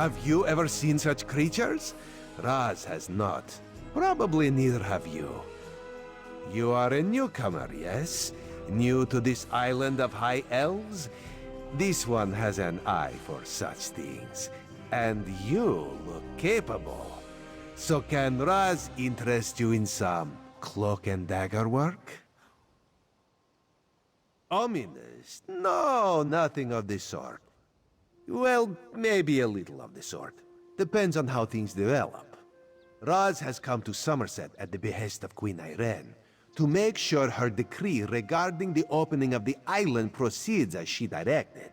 Have you ever seen such creatures? Raz has not. Probably neither have you. You are a newcomer, yes? New to this island of High Elves? This one has an eye for such things. And you look capable. So can Raz interest you in some cloak and dagger work? Ominous? No, nothing of the sort. Well, maybe a little of the sort. Depends on how things develop. Raz has come to Summerset at the behest of Queen Ayrenn to make sure her decree regarding the opening of the island proceeds as she directed.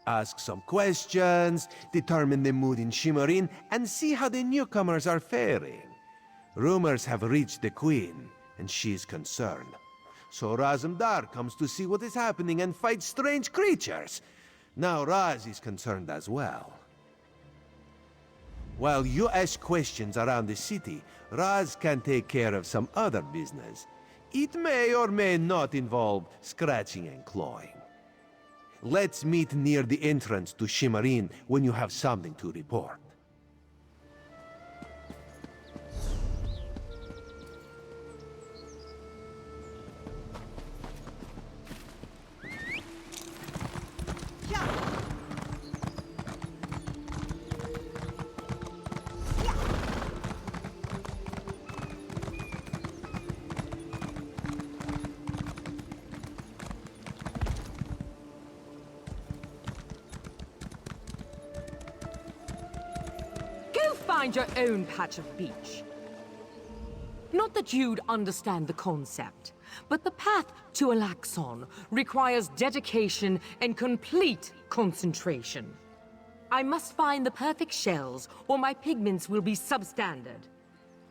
Ask some questions, determine the mood in Shimmerin, and see how the newcomers are faring. Rumors have reached the Queen, and she's concerned. So Razamdar comes to see what is happening and fight strange creatures. Now Raz is concerned as well. While you ask questions around the city, Raz can take care of some other business. It may or may not involve scratching and clawing. Let's meet near the entrance to Shimmerin when you have something to report. Find your own patch of beach. Not that you'd understand the concept, but the path to Alaxon requires dedication and complete concentration. I must find the perfect shells, or my pigments will be substandard.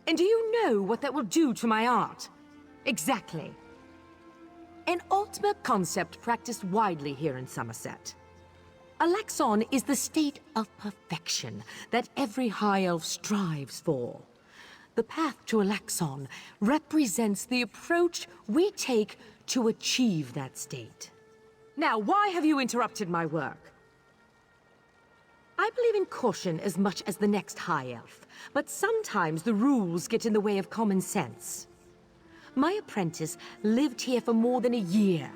And do you know what that will do to my art? Exactly. An ultimate concept practiced widely here in Summerset. Alaxon is the state of perfection that every High Elf strives for. The path to Alaxon represents the approach we take to achieve that state. Now, why have you interrupted my work? I believe in caution as much as the next High Elf, but sometimes the rules get in the way of common sense. My apprentice lived here for more than a year.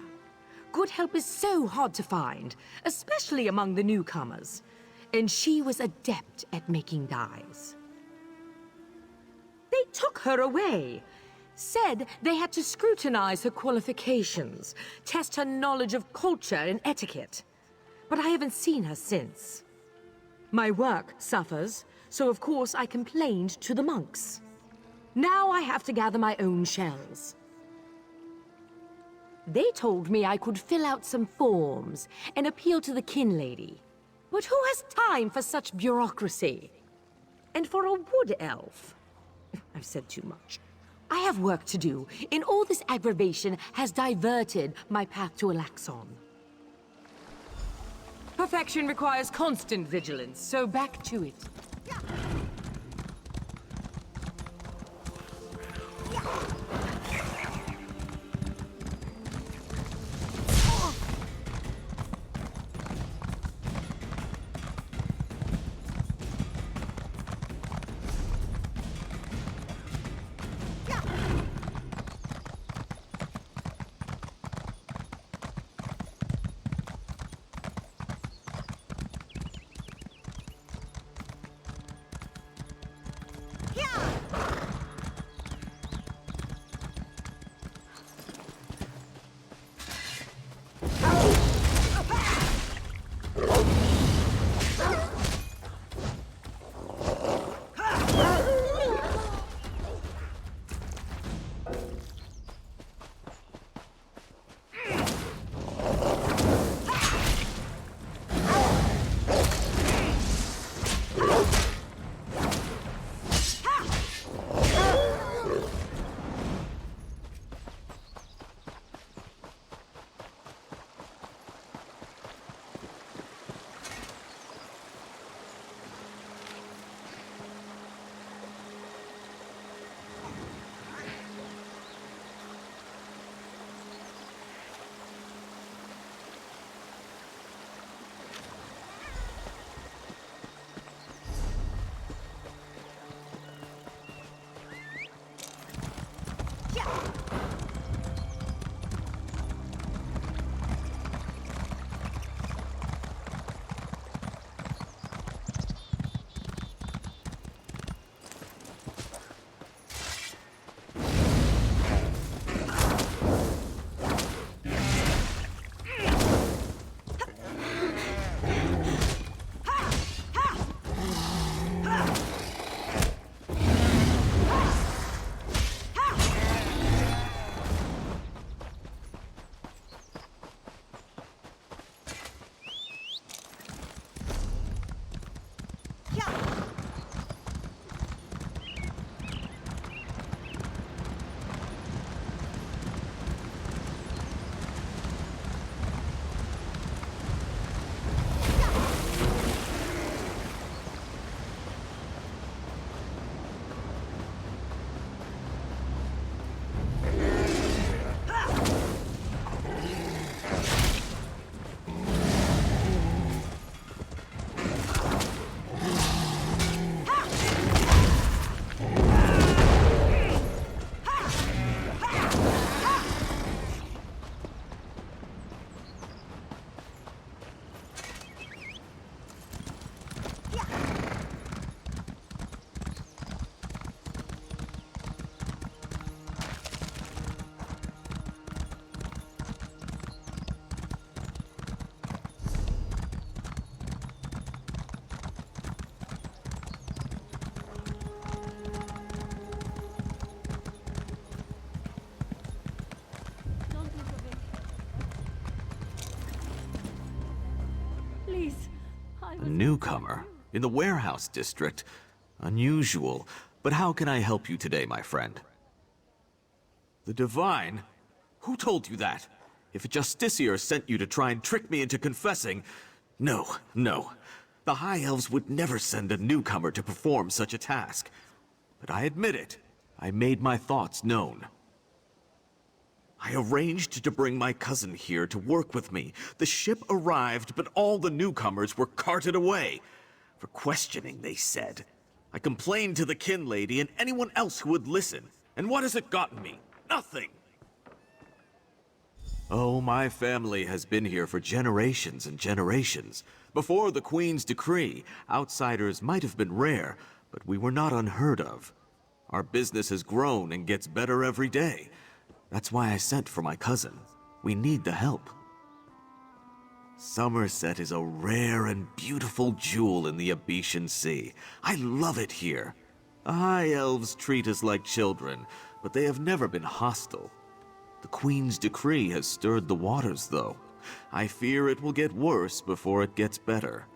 Good help is so hard to find, especially among the newcomers. And she was adept at making dyes. They took her away. Said they had to scrutinize her qualifications, test her knowledge of culture and etiquette. But I haven't seen her since. My work suffers, so of course I complained to the monks. Now I have to gather my own shells. They told me I could fill out some forms and appeal to the kin lady. But who has time for such bureaucracy? And for a wood elf? I've said too much. I have work to do, and all this aggravation has diverted my path to Alaxon. Perfection requires constant vigilance, so back to it. A newcomer? In the warehouse district? Unusual. But how can I help you today, my friend? The Divine? Who told you that? If a Justiciar sent you to try and trick me into confessing... No, no. The High Elves would never send a newcomer to perform such a task. But I admit it. I made my thoughts known. I arranged to bring my cousin here to work with me. The ship arrived, but all the newcomers were carted away. For questioning, they said. I complained to the kin lady and anyone else who would listen. And what has it gotten me? Nothing! Oh, my family has been here for generations and generations. Before the Queen's decree, outsiders might have been rare, but we were not unheard of. Our business has grown and gets better every day. That's why I sent for my cousin. We need the help. Summerset is a rare and beautiful jewel in the Abetian Sea. I love it here. The High Elves treat us like children, but they have never been hostile. The Queen's decree has stirred the waters, though. I fear it will get worse before it gets better.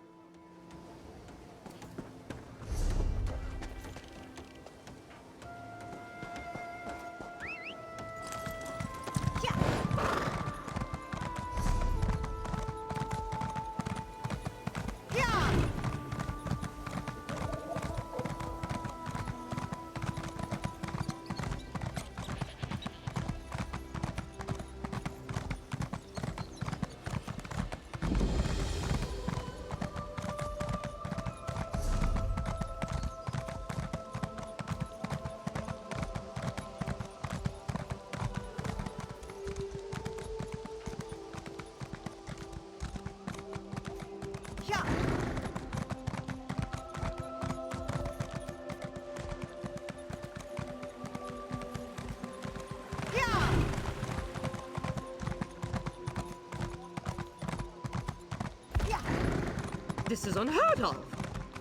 This is unheard of.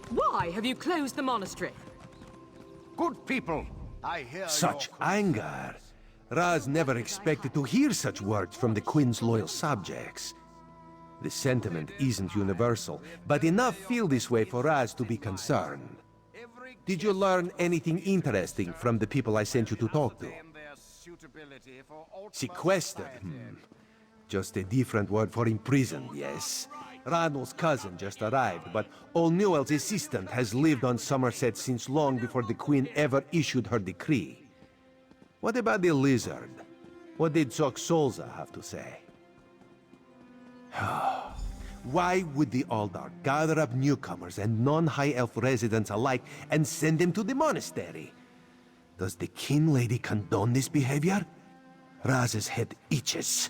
Why have you closed the monastery? Good people, I hear Such your... anger. Raz never expected to hear such words from the Queen's loyal subjects. The sentiment isn't universal, but enough feel this way for Raz to be concerned. Did you learn anything interesting from the people I sent you to talk to? Sequestered? Just a different word for imprisoned, yes. Ranul's cousin just arrived, but Olnewell's assistant has lived on Summerset since long before the Queen ever issued her decree. What about the lizard? What did Solza have to say? Why would the Aldar gather up newcomers and non-High Elf residents alike and send them to the monastery? Does the kin lady condone this behavior? Raz's head itches,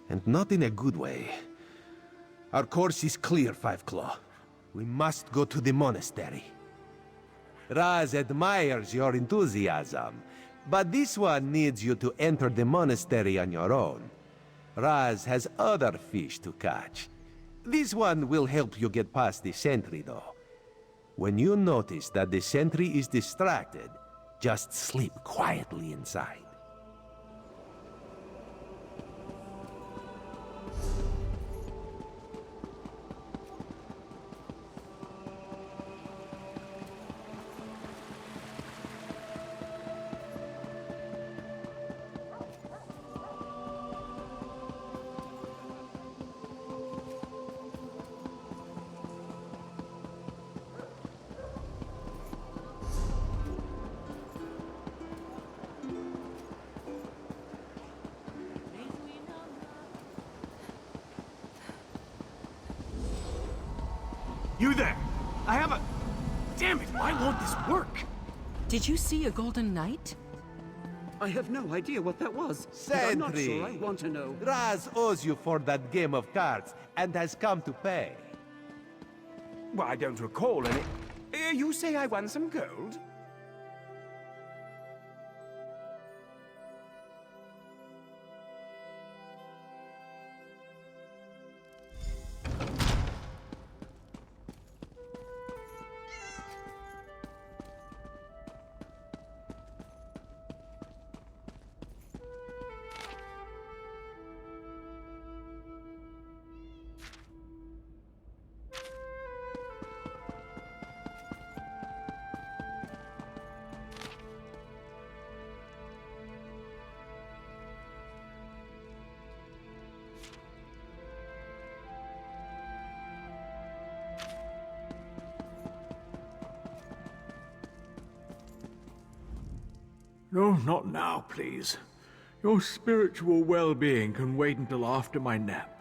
and not in a good way. Our course is clear, Five Claw. We must go to the monastery. Raz admires your enthusiasm, but this one needs you to enter the monastery on your own. Raz has other fish to catch. This one will help you get past the sentry, though. When you notice that the sentry is distracted, just sleep quietly inside. You there! I have a... Damn it, why won't this work? Did you see a golden knight? I have no idea what that was. Sentry! I'm not sure I want to know. Raz owes you for that game of cards, and has come to pay. Well, I don't recall any... you say I won some gold? No, not now, please. Your spiritual well-being can wait until after my nap.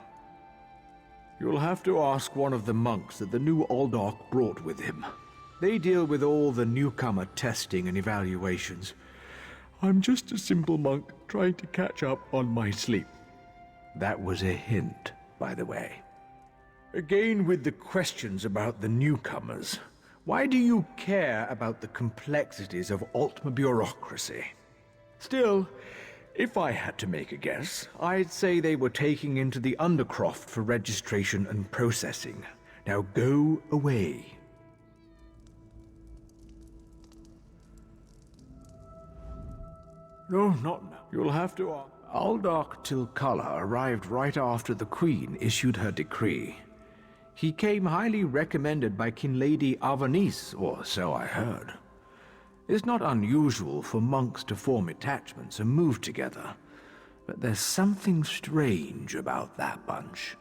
You'll have to ask one of the monks that the new Aldorc brought with him. They deal with all the newcomer testing and evaluations. I'm just a simple monk trying to catch up on my sleep. That was a hint, by the way. Again with the questions about the newcomers. Why do you care about the complexities of Altma bureaucracy? Still, if I had to make a guess, I'd say they were taking into the undercroft for registration and processing. Now go away. No, not now. You'll have to... Aldorc Tilkala arrived right after the Queen issued her decree. He came highly recommended by King Lady Avanice, or so I heard. It's not unusual for monks to form attachments and move together, but there's something strange about that bunch.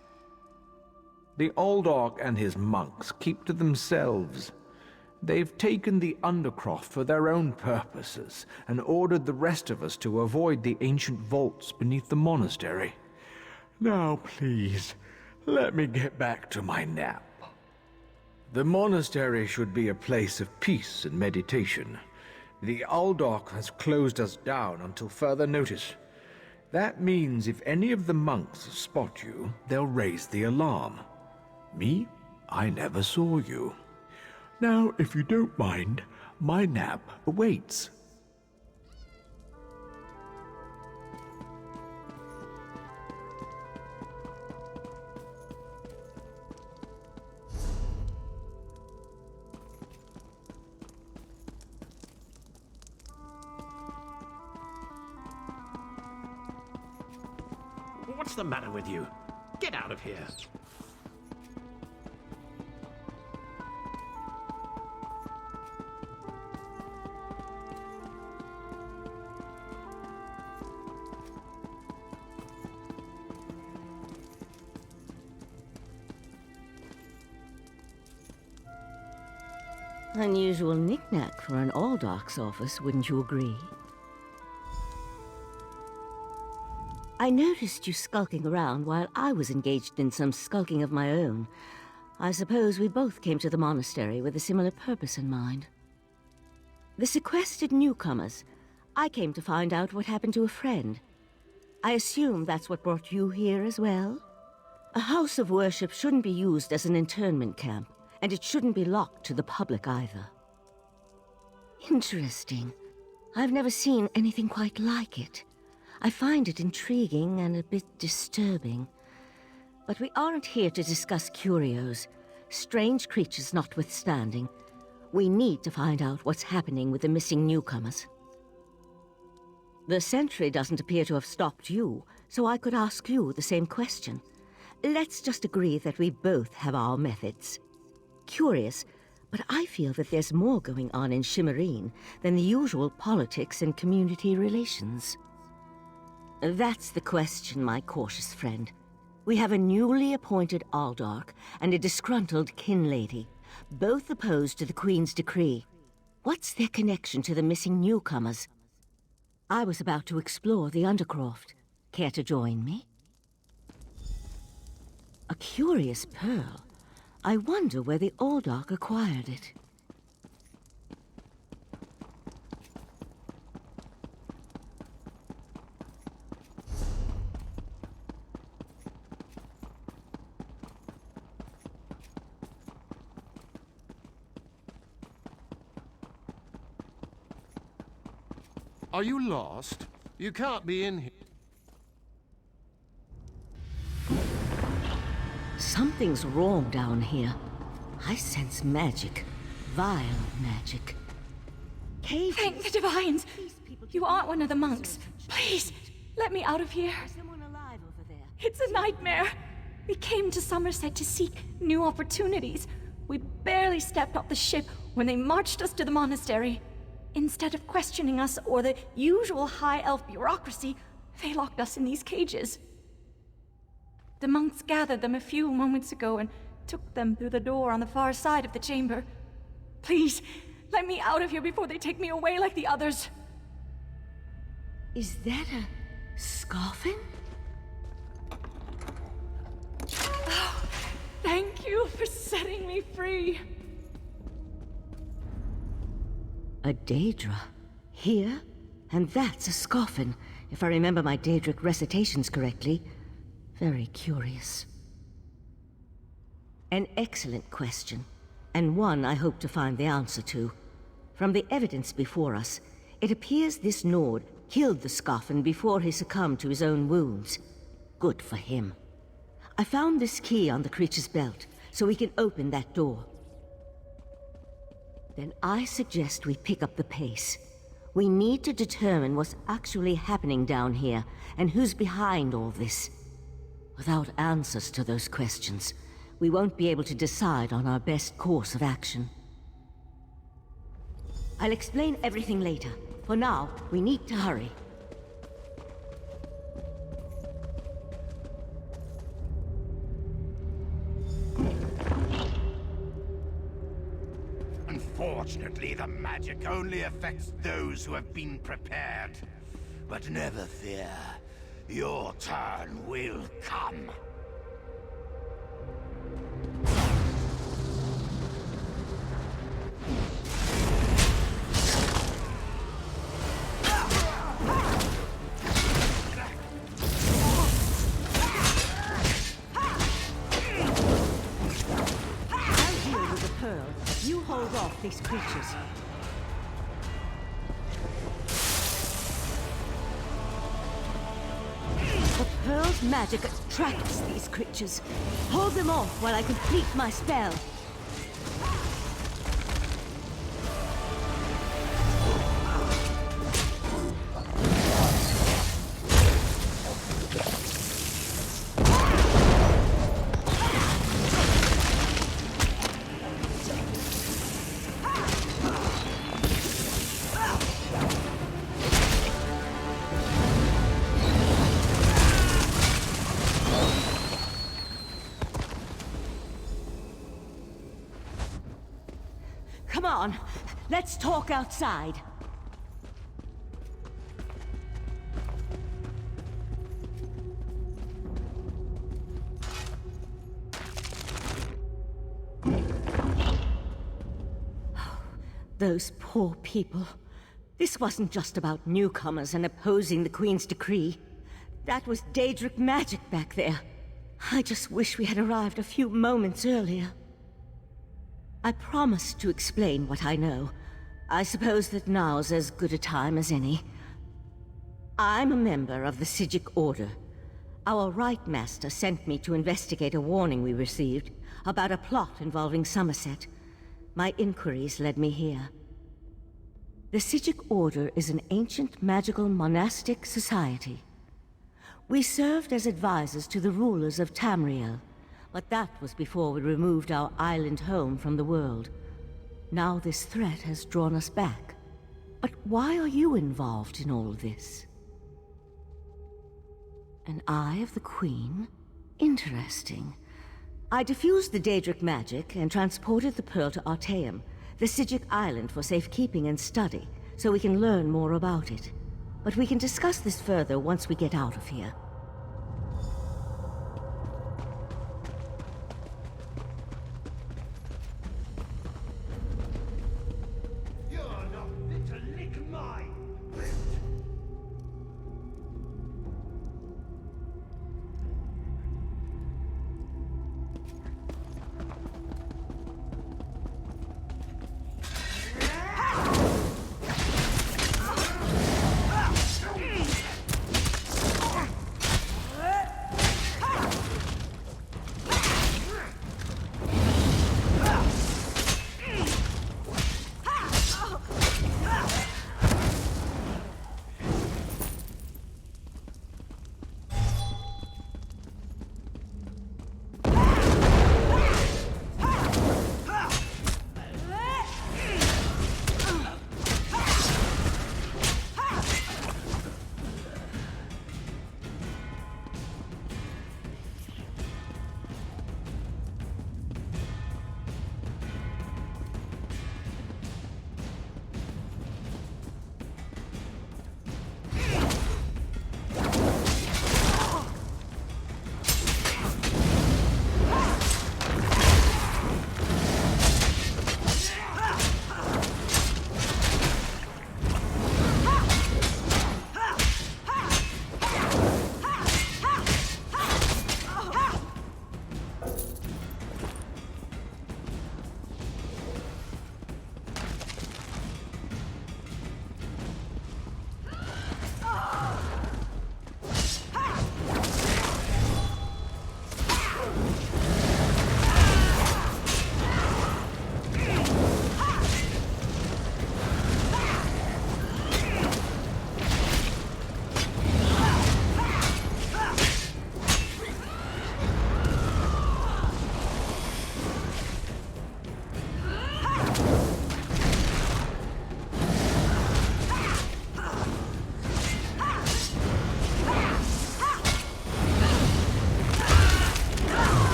The Aldorc and his monks keep to themselves. They've taken the undercroft for their own purposes and ordered the rest of us to avoid the ancient vaults beneath the monastery. Now, please, let me get back to my nap. The monastery should be a place of peace and meditation. The Aldorc has closed us down until further notice. That means if any of the monks spot you, they'll raise the alarm. Me? I never saw you. Now, if you don't mind, my nap awaits. What's the matter with you? Get out of here. Unusual knick-knack for an Aldorc's office, wouldn't you agree? I noticed you skulking around while I was engaged in some skulking of my own. I suppose we both came to the monastery with a similar purpose in mind. The sequestered newcomers. I came to find out what happened to a friend. I assume that's what brought you here as well? A house of worship shouldn't be used as an internment camp. And it shouldn't be locked to the public either. Interesting. I've never seen anything quite like it. I find it intriguing and a bit disturbing. But we aren't here to discuss curios. Strange creatures notwithstanding, we need to find out what's happening with the missing newcomers. The sentry doesn't appear to have stopped you, so I could ask you the same question. Let's just agree that we both have our methods. Curious, but I feel that there's more going on in Shimmerine than the usual politics and community relations. That's the question, my cautious friend. We have a newly appointed Aldorc and a disgruntled kin lady, both opposed to the Queen's decree. What's their connection to the missing newcomers? I was about to explore the undercroft. Care to join me? A curious pearl. I wonder where the Aldorc acquired it. Are you lost? You can't be in here. Something's wrong down here. I sense magic. Vile magic. Cave. Thank the divines! You aren't one of the monks. Please, let me out of here. Someone alive over there. It's a nightmare. We came to Summerset to seek new opportunities. We barely stepped off the ship when they marched us to the monastery. Instead of questioning us or the usual High Elf bureaucracy, they locked us in these cages. The monks gathered them a few moments ago and took them through the door on the far side of the chamber. Please, let me out of here before they take me away like the others. Is that a scoffin? Oh, thank you for setting me free. A Daedra. Here? And that's a scoffin, if I remember my Daedric recitations correctly. Very curious. An excellent question, and one I hope to find the answer to. From the evidence before us, it appears this Nord killed the Scoffin before he succumbed to his own wounds. Good for him. I found this key on the creature's belt, so we can open that door. Then I suggest we pick up the pace. We need to determine what's actually happening down here, and who's behind all this. Without answers to those questions, we won't be able to decide on our best course of action. I'll explain everything later. For now, we need to hurry. Unfortunately, the magic only affects those who have been prepared. But never fear. Your turn will come. You hold off these creatures. The Pearl's magic attracts these creatures. Hold them off while I complete my spell. Come on, let's talk outside. Those poor people. This wasn't just about newcomers and opposing the Queen's decree. That was Daedric magic back there. I just wish we had arrived a few moments earlier. I promised to explain what I know. I suppose that now's as good a time as any. I'm a member of the Psijic Order. Our Right Master sent me to investigate a warning we received about a plot involving Summerset. My inquiries led me here. The Psijic Order is an ancient magical monastic society. We served as advisors to the rulers of Tamriel, but that was before we removed our island home from the world. Now this threat has drawn us back. But why are you involved in all this? An Eye of the Queen? Interesting. I diffused the Daedric magic and transported the pearl to Artaeum, the Psijic island, for safekeeping and study, so we can learn more about it. But we can discuss this further once we get out of here.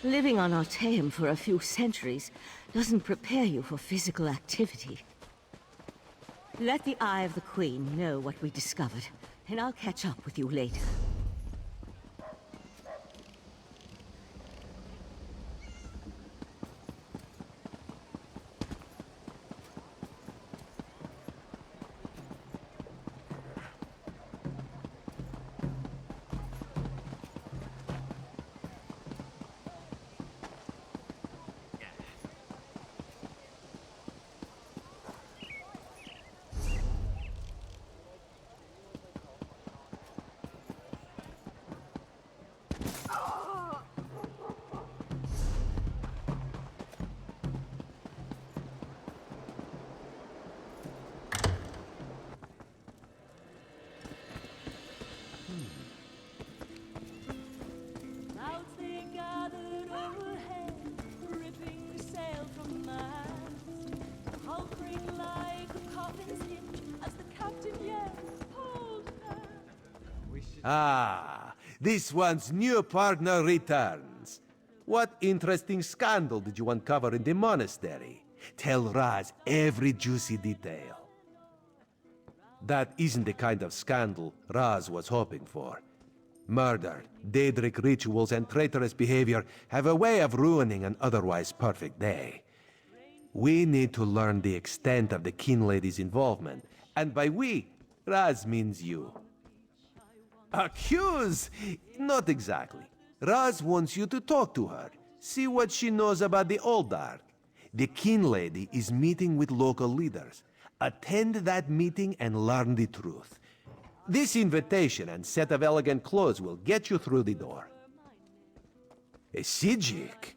Living on Artaeum for a few centuries doesn't prepare you for physical activity. Let the Eye of the Queen know what we discovered, and I'll catch up with you later. Clouds they gathered overhead, ripping sail from mast. The hull creaked like a coffin's hinge as the captain yelled, "Hold fast!" Ah, this one's new partner returns. What interesting scandal did you uncover in the monastery? Tell Raz every juicy detail. That isn't the kind of scandal Raz was hoping for. Murder, Daedric rituals, and traitorous behavior have a way of ruining an otherwise perfect day. We need to learn the extent of the Kin Lady's involvement, and by we, Raz means you. Accuse? Not exactly. Raz wants you to talk to her, see what she knows about the Old Dark. The Kin Lady is meeting with local leaders. Attend that meeting and learn the truth. This invitation and set of elegant clothes will get you through the door. A Psijic?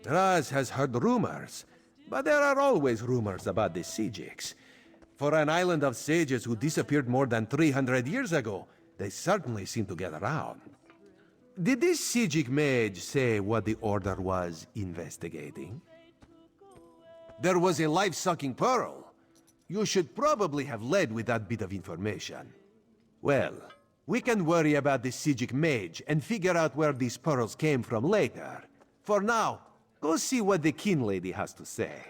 Raz has heard rumors, but there are always rumors about the Psijics. For an island of sages who disappeared more than 300 years ago, they certainly seem to get around. Did this Psijic mage say what the Order was investigating? There was a life-sucking pearl. You should probably have led with that bit of information. Well, we can worry about the Psijic mage and figure out where these pearls came from later. For now, go see what the Kin Lady has to say.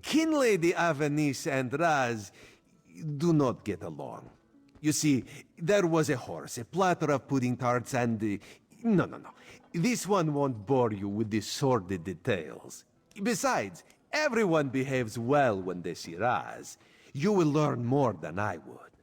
Kin Lady Avanice and Raz do not get along. You see, there was a horse, a platter of pudding tarts, and... No. This one won't bore you with the sordid details. Besides, everyone behaves well when they see Raz. You will learn more than I would.